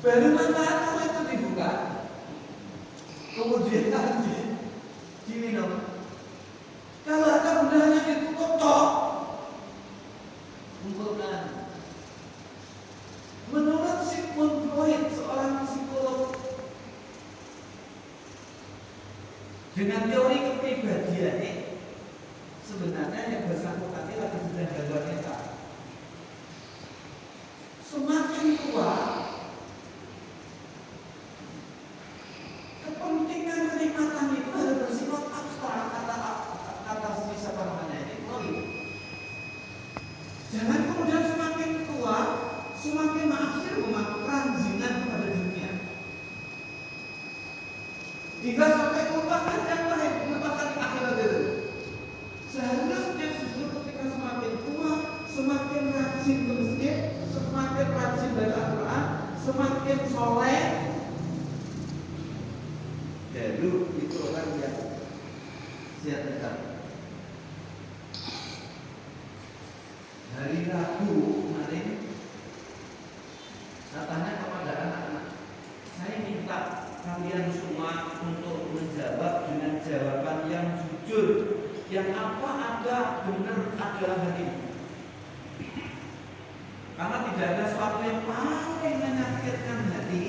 Baru mata kamu itu dibuka, kemudian diminum. Kalau ada bendanya ditutup tok, kumpulkan. Menurut Sigmund Freud, seorang psikolog, dengan teori kepribadian ini, sebenarnya yang bersangkutan ini lagi sedang gangguan mental. Semakin tua, kepentingan kenikmatan itu harus bersifat abstrak. Kata siapa namanya ini? Freud. Jangan kemudian semakin tua, semakin keranjingan kepada dunia. Hingga sampai melupakan yang lain, melupakan akhirat itu. Seharusnya justru ketika semakin tua, semakin rajin ke masjid, semakin rajin baca Al-Quran, semakin soleh. Dulu itu orang yang siap tetap. Hari Rabu kemarin, saya tanya kepada anak-anak, saya minta kalian semua untuk menjawab dengan jawaban yang jujur, yang apa ada benar adalah hati. Karena tidak ada sesuatu yang paling menyakitkan hati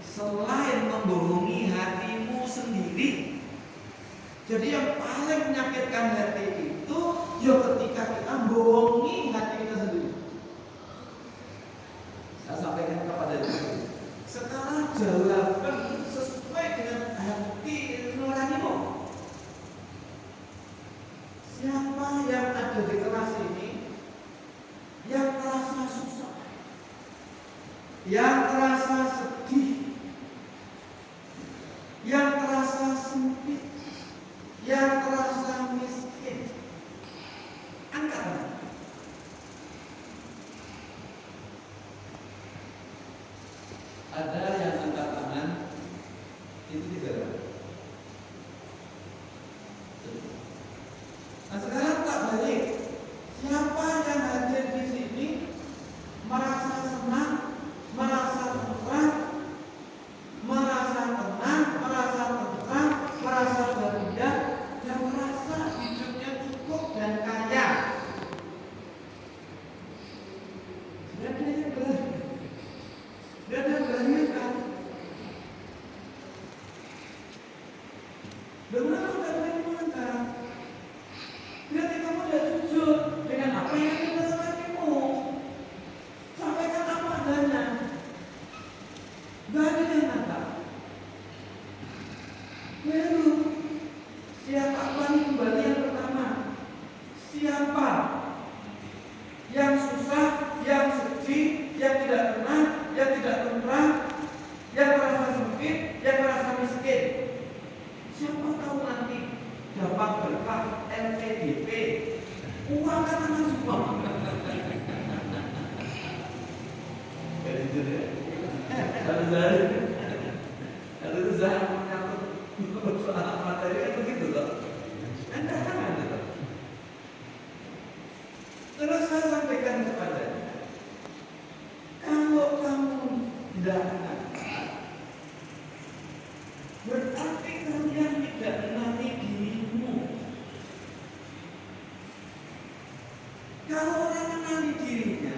selain membohongi hatimu sendiri. Jadi yang paling menyakitkan hati itu ya ketika kita bohongi hati kita sendiri. Saya sampaikan kepada diri. Sekarang jawaban sesuai dengan hati nuranimu. Siapa yang ada di kelas ini yang terasa susah, yang terasa sedih, yang terasa sempit, yang terasa miskin? Angkat tangan. Ada yang angkat tangan itu tidak. Nah sekarang tak balik. Siapa yang hadir di sini merasa senang, merasa tentram, merasa tenang, merasa tentram, merasa bahagia, dan merasa hidupnya cukup dan kaya? Dan dia berani. Dan dia berani kan? Benar sudah berani mengangkat. Berarti kamu sudah jujur dengan apa yang ada dalam hatimu. Sampaikan apa adanya. Gak ada yang ngangkat. Baru siapa ulangi kembali yang pertama. Siapa yang susah, yang sedih, yang tidak tenang, yang tidak tentram, yang merasa sempit, yang merasa miskin? Siapa tahu nanti dapat berkah LPDP, uang kan akan semua. Harus saya menyangkut soal materi kan begitu loh. Anda kan itu. Terus saya sampaikan kepadanya, kalau kamu tidak angkat, berarti kalian tidak mengenali dirimu. Kalau orang mengenali dirinya,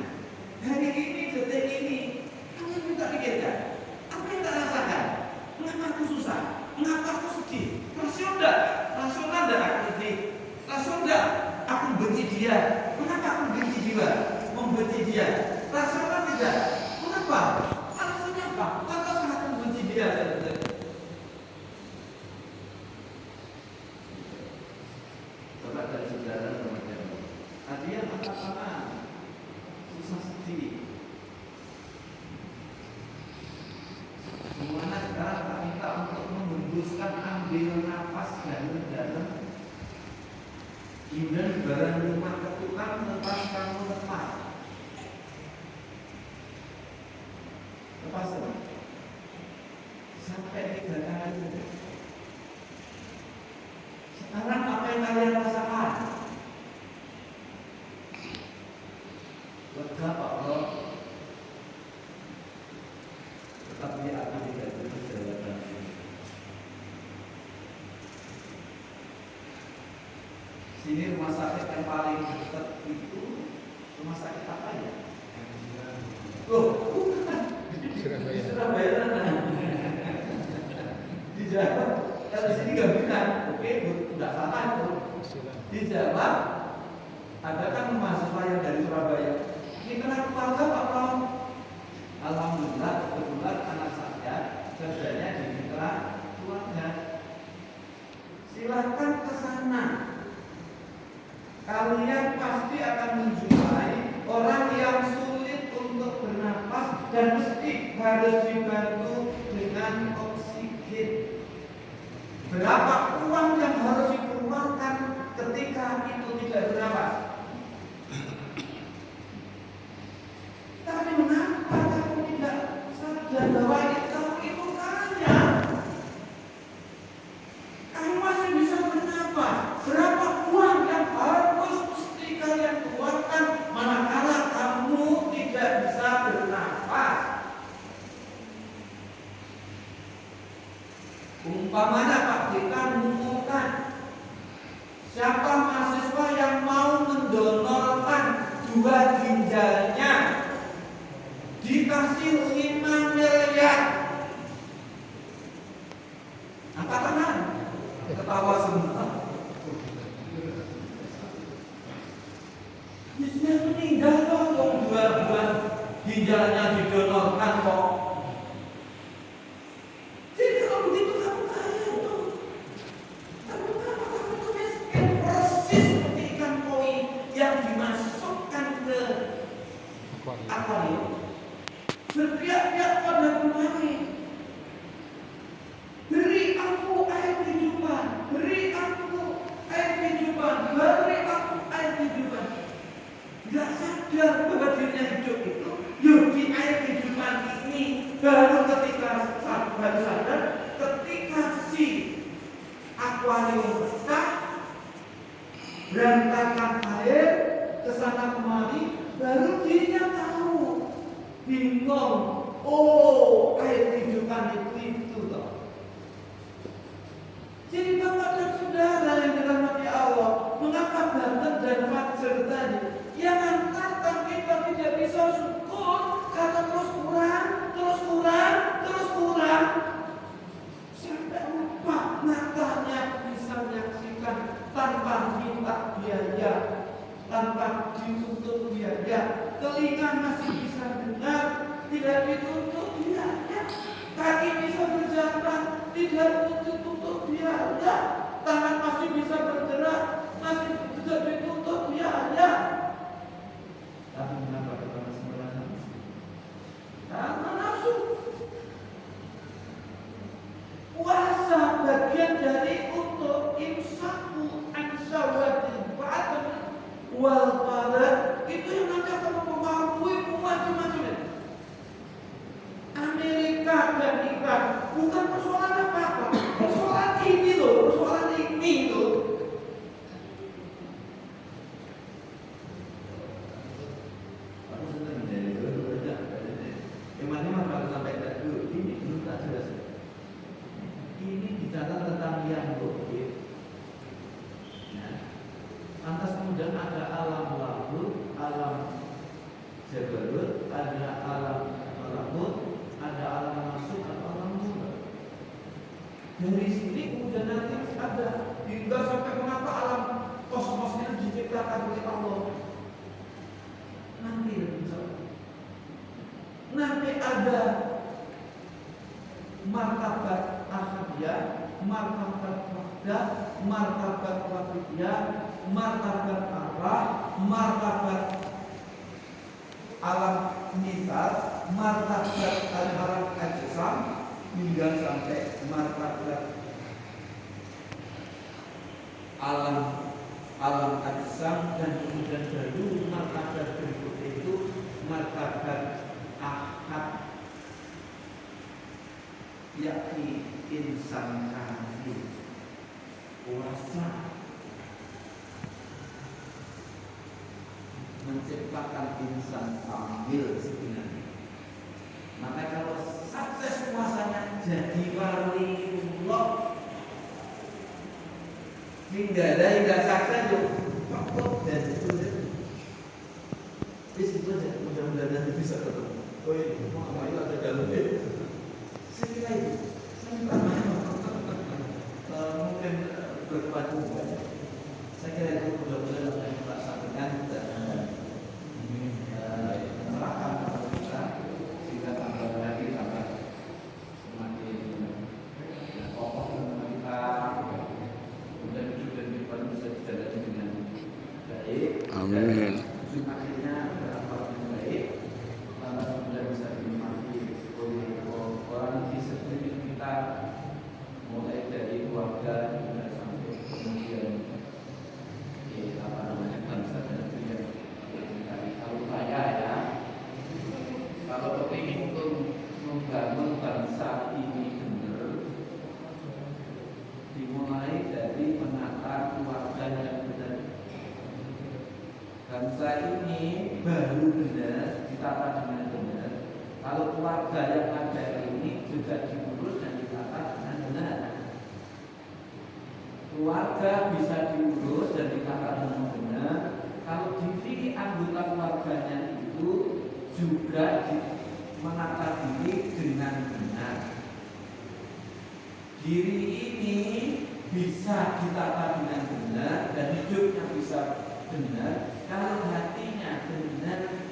hari ini, detik ini, kamu minta pikirkan, apa yang tak rasakan? Mengapa aku susah? Mengapa aku sedih? Rasional enggak aku sedih? Rasional aku benci dia? Mengapa aku benci dia? Membenci dia? Rasional tidak? Mengapa? Alasannya apa? Mengapa aku benci dia? Coba dari saudara teman-teman. Ada yang angkat tangan, susah sedih. Dimana sekarang tak minta untuk menghembuskan, ambil nafas dalam-dalam. Kemudian barang rumah ketukan, lepas kamu lepas. Lepas teman. Sampai 3 kali. Sekarang apa yang kalian rasakan? Lega Pak Bro. Sini rumah sakit yang paling dekat itu rumah sakit apa ya? Oh, bukan. Surabaya. Surabaya. Di Jawa. Kalau di sini nggak bukan. Oke, nggak salah itu. Di Jawa ada kan mahasiswa yang dari Surabaya. Ini kena keluarga Pak Pram. Alhamdulillah kebetulan anak saya kerjanya di mitra keluarga. Silakan ke sana. Kalian pasti akan menjumpai orang yang sulit untuk bernapas dan mesti harus dibantu dengan oksigen. Berapa uang yang harus dikeluarkan ketika itu tidak bernapas? Tapi mengapa kamu tidak sadar bahwa itu kaya? Kamu masih bisa bernapas. Berapa uang yang harus mesti kalian keluarkan manakala kamu tidak bisa bernapas? Umpamanya Pak Dekan mengumumkan siapa mahasiswa yang mau mendonorkan 2 ginjalnya dikasih 5 miliar. Angkat tangan. Ketawa semua. Bisnya meninggal kok 2 ginjalnya didonorkan kok. Jadi kalau begitu kamu kaya tuh. Tapi kenapa kamu tuh miskin persis seperti ikan koi yang dimasukkan ke akuarium? Berteriak-teriak pada pemain, beri aku air kehidupan, beri aku air kehidupan, beri aku air kehidupan. Tidak sadar bahwa dirinya hidup itu, yuk di air kehidupan ini. Baru ketika baru sadar, ketika si akuarium pecah, berantakan air kesana kemari, baru dirinya tahu. Bingung, oh air kehidupan itu loh. Jadi Bapak dan Saudara yang dirahmati Allah, mengapa Banten dan Fajar tadi yang antarkan kita tidak bisa syukur karena terus kurang, sampai lupa matanya bisa menyaksikan tanpa minta biaya, tanpa dituntut biaya. Telinga masih bisa dengar, tidak dituntut biaya. Kaki bisa berjalan, tidak dituntut biaya. Tangan masih bisa bergerak, masih tidak dituntut biaya. Tapi mengapa kita masih merasa miskin? Karena nafsu. Puasa bagian dari untuk imsaku an syahwatil badan wal farad. Itu yang nanti akan mempengaruhi macam-macam. Amerika dan Iran bukan persoalan apa-apa. Persoalan ini loh, persoalan ini loh. Aku senang dari dulu aja. Emangnya kalau sampai dulu ini belum tak jelas. Ini bicara tentang yang goib. Nah, lantas kemudian ada alam lahul, alam jabarut, ada alam malakut, ada alam masuk, ada alam mula. Dari sini kemudian nanti ada hingga sampai mengapa alam kosmosnya diciptakan oleh Allah. Nanti ada martabat ahadiyah, martabat wahdah, martabat wahidiyah, martabat arwah, martabat alam nifat, martabat alam ajsam, hingga sampai martabat alam ajsam, dan kemudian baru martabat berikutnya itu martabat ahad, yakni insan kamil. Puasa menciptakan insan kamil sebenarnya. Maka kalau sukses puasanya jadi waliullah, hingga saksa yuk kok dan itu aja mudah-mudahan nanti bisa ketemu. Oh ini mau ayo ada galunnya. Saya kira itu saya minta maaf mungkin berpadu banyak. Saya kira itu mudah-mudahan apa yang Pak sampaikan dan tercerahkan kepada kita sehingga tambah lagi tambah semakin kokoh dalam kita kemudian hidup dan kehidupan bisa dijalani dengan baik. Amin. Akhirnya adalah hal yang baik lantas kemudian bisa dinikmati oleh orang di sekeliling kita mulai dari keluarga hingga sampai kemudian bangsa dan negeri yang dicintai. Kalau saya ya, kalau kepingin untuk membangun bangsa ini benar, dimulai dari menata keluarga yang benar. Bangsa ini baru benar ditata dengan benar. Kalau keluarga yang ada ini juga diurus dan ditata dengan benar. Keluarga bisa diurus dan ditata dengan benar kalau diri anggota keluarganya itu juga menata diri dengan benar. Diri ini bisa ditata dengan benar dan hidupnya bisa benar kalau hatinya benar.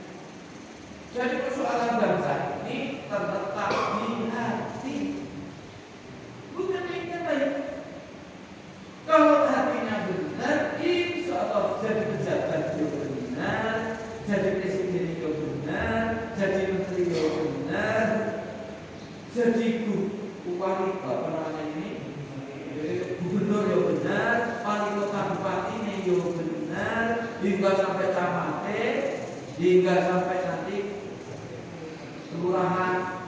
Jadi persoalan bangsa ini terletak di hati, bukan yang lain. Kalau hatinya benar, insya Allah jadi pejabat dia benar, jadi presiden dia benar, jadi menteri dia benar, jadi wali gubernur dia benar, wali kota bupatinya dia benar, hingga sampai camate, hingga sampai nanti kelurahan,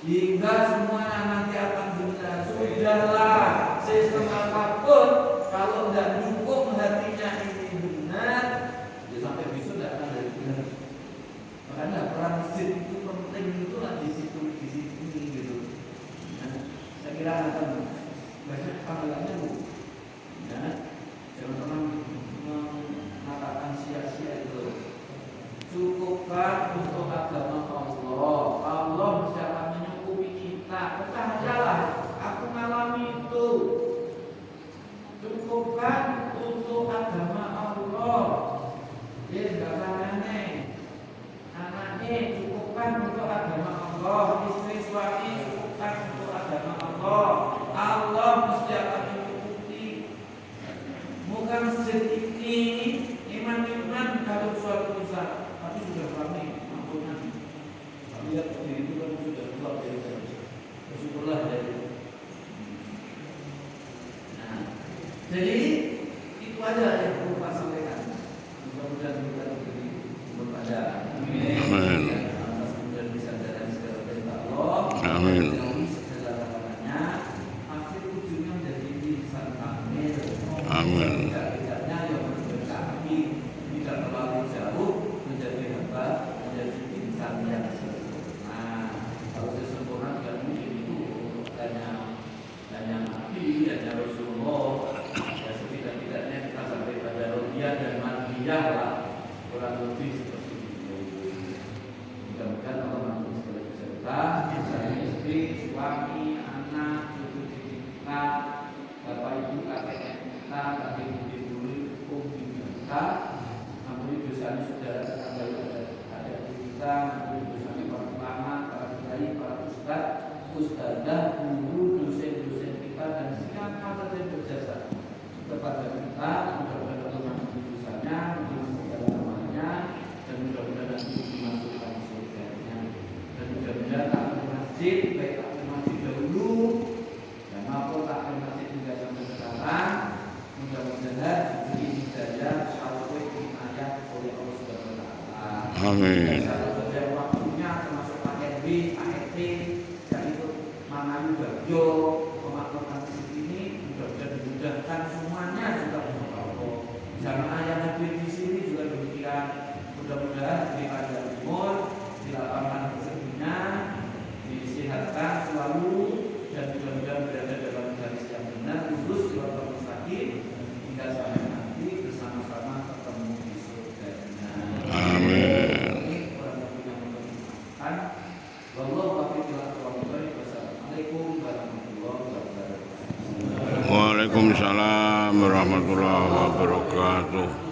hingga semuanya nanti akan benar. Sudahlah, sistem apapun kalau tidak dukung hatinya ini benar, ya sampai besok tidak akan dari benar. Makanya peran masjid itu penting itu lah di situ gitu. Nah, saya kira akan banyak pahalanya bu. Ya, jangan pernah mengatakan sia-sia itu. Cukupkan untuk agama Allah. Allah mesti akan menyukupi kita. Percayalah, aku mengalami itu. Cukupkan untuk agama Allah. Dia tidak aneh. Anaknya cukupkan untuk agama Allah. Istri suami cukupkan untuk agama Allah. Allah mesti akan mencukupi. Bukan masjid ini iman kalau suatu usaha, tapi sudah kami mampunan. Kami lihat seperti itu kan sudah keluar dari sana. Bersyukurlah dari. Nah, jadi itu aja yang perlu Pak sampaikan. Mudah-mudahan kita diberi kepada. Amin. Atas kemudian bisa jalan segala perintah Allah. Amin. Amin. Tidak-tidaknya yang berkaki tidak terlalu jauh menjadi hamba, menjadi insan yang sempurna. Kalau sempurna tidak mungkin itu hanya Nabi, hanya Rasulullah. Ya setidak-tidaknya kita sampai pada Rodiyah dan Madiyah lah, kurang lebih seperti itu. Mudah-mudahan Allah mampu segala peserta, misalnya istri, suami, anak, cucu kita, bapak ibu, kakek kita, kakek budi dulu, hukum kita, ampuni dosanya sudah ada di kita, ampuni dosanya para ulama, para kiai, para ustadzah, guru, dosen-dosen kita dan siapa saja yang berjasa kepada kita. Mudah-mudahan Allah mengampuni dosanya, mengampuni segala amalnya, dan mudah-mudahan nanti dimasukkan surganya. Dan mudah-mudahan takmir masjid, baik takmir masjid dahulu dan maupun takmir masjid hingga sampai sekarang, mudah-mudahan diberi hidayah, taufik, inayah oleh Allah Subhanahu wa taala. Amin. Saudara waktunya termasuk Pak RW, Pak RT, yang ikut mengambil bagio pemakluman di sini, mudah-mudahan dimudahkan semuanya juga oleh Allah. Jamaah yang hadir di sini juga demikian. Mudah-mudahan di Pada Timur, di lapangan rezekinya disehatkan selalu dan mudah-mudahan berada dalam garis yang benar, lurus di waktu mustaqim lakukan. Wallahu a'lam. Wassalamualaikum warahmatullahi wabarakatuh. Waalaikumsalam warahmatullahi wabarakatuh.